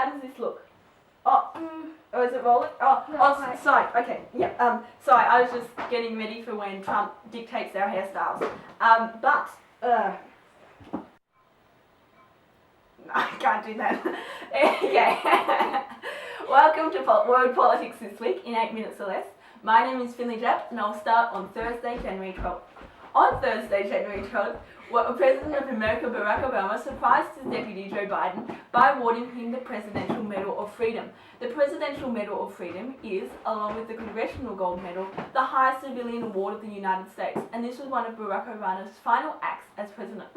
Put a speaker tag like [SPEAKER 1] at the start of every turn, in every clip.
[SPEAKER 1] How does this look? Oh, is it rolling? Sorry. Okay, yeah. Sorry, I was just getting ready for when Trump dictates our hairstyles. I can't do that. Yeah. Welcome to World Politics this week in 8 minutes or less. My name is Finley Japp, and I'll start on Thursday, January 12th. On Thursday, January 12th, President of America Barack Obama surprised his deputy Joe Biden by awarding him the Presidential Medal of Freedom. The Presidential Medal of Freedom is, along with the Congressional Gold Medal, the highest civilian award of the United States, and this was one of Barack Obama's final acts as president.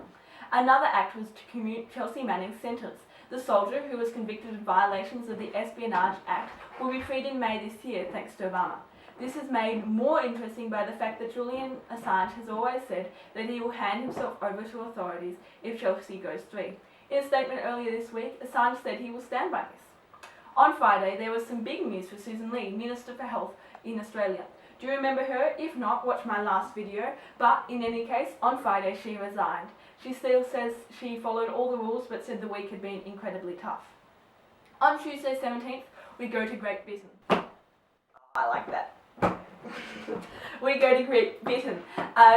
[SPEAKER 1] Another act was to commute Chelsea Manning's sentence. The soldier, who was convicted of violations of the Espionage Act, will be freed in May this year thanks to Obama. This is made more interesting by the fact that Julian Assange has always said that he will hand himself over to authorities if Chelsea goes free. In a statement earlier this week, Assange said he will stand by this. On Friday, there was some big news for Susan Lee, Minister for Health in Australia. Do you remember her? If not, watch my last video. But in any case, on Friday she resigned. She still says she followed all the rules but said the week had been incredibly tough. On Tuesday 17th, we go to Great Britain. I like that. We go to Great Britain.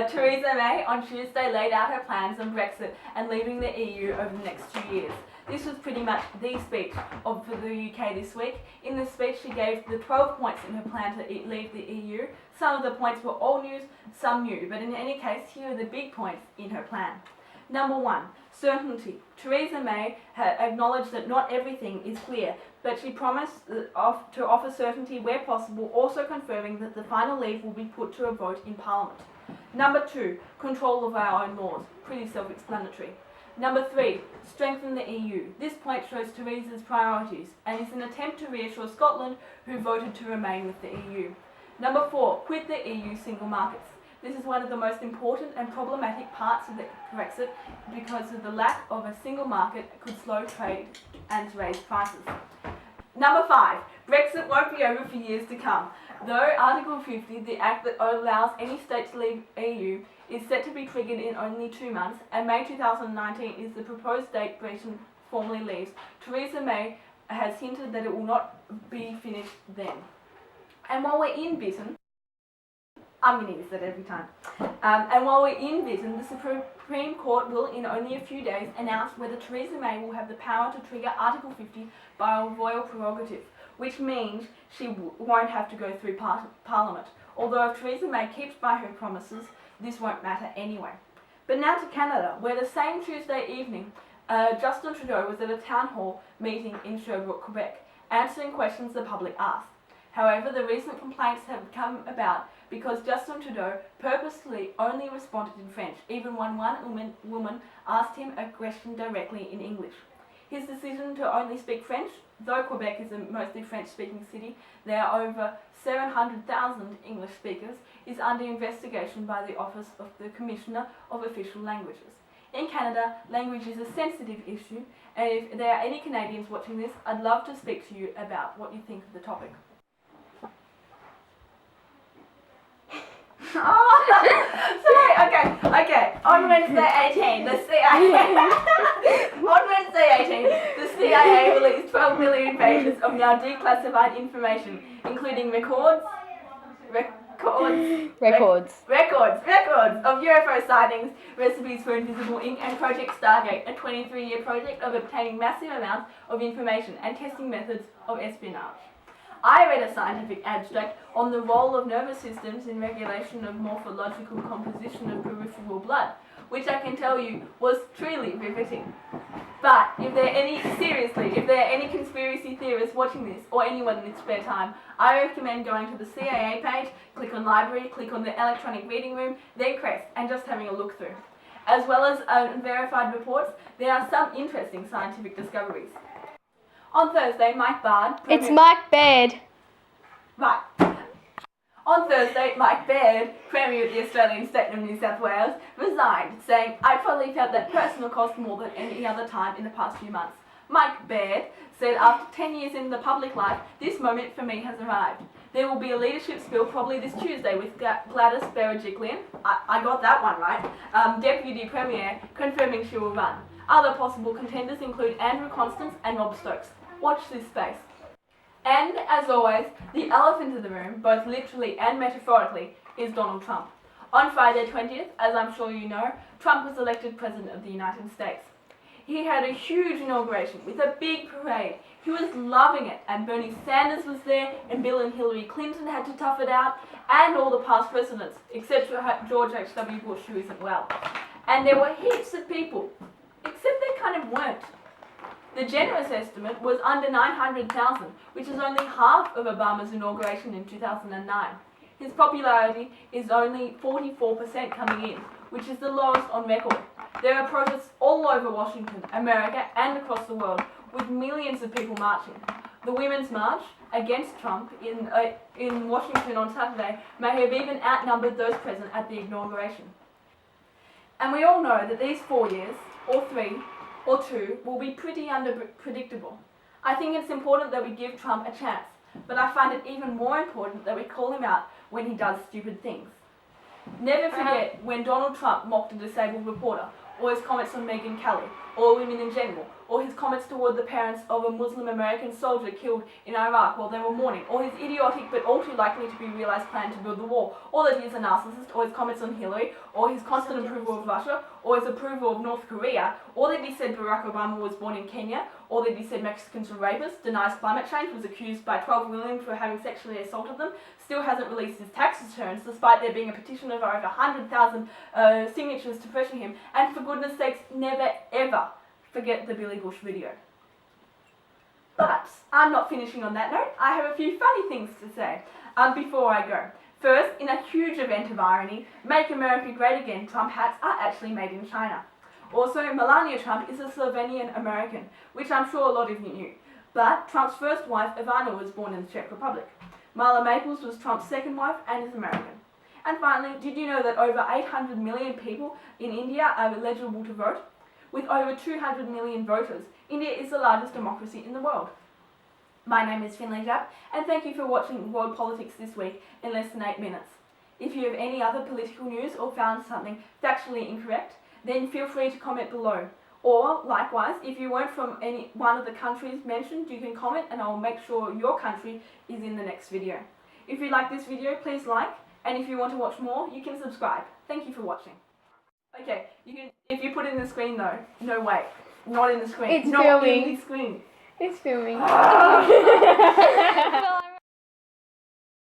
[SPEAKER 1] Theresa May on Tuesday laid out her plans on Brexit and leaving the EU over the next 2 years. This was pretty much the speech for the UK this week. In the speech she gave the 12 points in her plan to leave the EU. Some of the points were old news, some new, but in any case here are the big points in her plan. Number 1, certainty. Theresa May acknowledged that not everything is clear, but she promised to offer certainty where possible, also confirming that the final leave will be put to a vote in Parliament. Number 2, control of our own laws. Pretty self-explanatory. Number 3, strengthen the EU. This point shows Theresa's priorities and is an attempt to reassure Scotland, who voted to remain with the EU. Number 4, quit the EU single markets. This is one of the most important and problematic parts of the Brexit because of the lack of a single market could slow trade and raise prices. Number 5, Brexit won't be over for years to come. Though Article 50, the act that allows any state to leave EU, is set to be triggered in only 2 months, and May 2019 is the proposed date Britain formally leaves, Theresa May has hinted that it will not be finished then. And while we're in Britain, I'm going to use that every time. And while we're in Britain, the Supreme Court will, in only a few days, announce whether Theresa May will have the power to trigger Article 50 by a royal prerogative, which means she won't have to go through Parliament. Although if Theresa May keeps by her promises, this won't matter anyway. But now to Canada, where the same Tuesday evening, Justin Trudeau was at a town hall meeting in Sherbrooke, Quebec, answering questions the public asked. However, the recent complaints have come about because Justin Trudeau purposely only responded in French, even when one woman asked him a question directly in English. His decision to only speak French, though Quebec is a mostly French-speaking city, there are over 700,000 English speakers, is under investigation by the Office of the Commissioner of Official Languages. In Canada, language is a sensitive issue, and if there are any Canadians watching this, I'd love to speak to you about what you think of the topic. Okay. On Wednesday 18, the CIA released 12 million pages of now declassified information, including records of UFO sightings, recipes for invisible ink, and Project Stargate, a 23-year project of obtaining massive amounts of information and testing methods of espionage. I read a scientific abstract on the role of nervous systems in regulation of morphological composition of peripheral blood, which I can tell you was truly riveting. But if there are any conspiracy theorists watching this, or anyone in their spare time, I recommend going to the CIA page, click on library, click on the electronic reading room, then crest, and just having a look through. As well as verified reports, there are some interesting scientific discoveries. On Thursday, Mike Baird...
[SPEAKER 2] It's Mike Baird.
[SPEAKER 1] Right. On Thursday, Mike Baird, Premier of the Australian State of New South Wales, resigned, saying, "I probably felt that personal cost more than any other time in the past few months." Mike Baird said, "After 10 years in the public life, this moment for me has arrived. There will be a leadership spill probably this Tuesday with Gladys Berejiklian," I got that one right, Deputy Premier, confirming she will run. Other possible contenders include Andrew Constance and Rob Stokes. Watch this space. And, as always, the elephant in the room, both literally and metaphorically, is Donald Trump. On Friday 20th, as I'm sure you know, Trump was elected President of the United States. He had a huge inauguration with a big parade. He was loving it, and Bernie Sanders was there, and Bill and Hillary Clinton had to tough it out, and all the past presidents, except for George H.W. Bush, who isn't well. And there were heaps of people, except they kind of weren't. The generous estimate was under 900,000, which is only half of Obama's inauguration in 2009. His popularity is only 44% coming in, which is the lowest on record. There are protests all over Washington, America, and across the world, with millions of people marching. The Women's March against Trump in Washington on Saturday may have even outnumbered those present at the inauguration. And we all know that these 4 years, or 3, or 2, will be pretty unpredictable. I think it's important that we give Trump a chance, but I find it even more important that we call him out when he does stupid things. Never forget when Donald Trump mocked a disabled reporter, or his comments on Megyn Kelly, or women in general, or his comments toward the parents of a Muslim American soldier killed in Iraq while they were mourning, or his idiotic but all too likely to be realised plan to build the wall, or that he is a narcissist, or his comments on Hillary, or his constant approval of Russia, or his approval of North Korea, or that he said Barack Obama was born in Kenya, or that he said Mexicans were rapists, denies climate change, was accused by 12 women for having sexually assaulted them, still hasn't released his tax returns despite there being a petition of over 100,000 signatures to pressure him, and for goodness sakes, never ever forget the Billy Bush video. But I'm not finishing on that note. I have a few funny things to say before I go. First, in a huge event of irony, Make America Great Again Trump hats are actually made in China. Also, Melania Trump is a Slovenian American, which I'm sure a lot of you knew. But Trump's first wife, Ivana, was born in the Czech Republic. Marla Maples was Trump's second wife and is American. And finally, did you know that over 800 million people in India are eligible to vote? With over 200 million voters, India is the largest democracy in the world. My name is Finlay Japp, and thank you for watching World Politics This Week in less than 8 minutes. If you have any other political news or found something factually incorrect, then feel free to comment below. Or, likewise, if you weren't from any one of the countries mentioned, you can comment and I will make sure your country is in the next video. If you like this video, please like, and if you want to watch more, you can subscribe. Thank you for watching. Okay, if you put it in the screen though. No, wait. Not in the screen.
[SPEAKER 2] It's
[SPEAKER 1] not
[SPEAKER 2] filming.
[SPEAKER 1] in the screen.
[SPEAKER 2] It's filming.
[SPEAKER 1] Ah.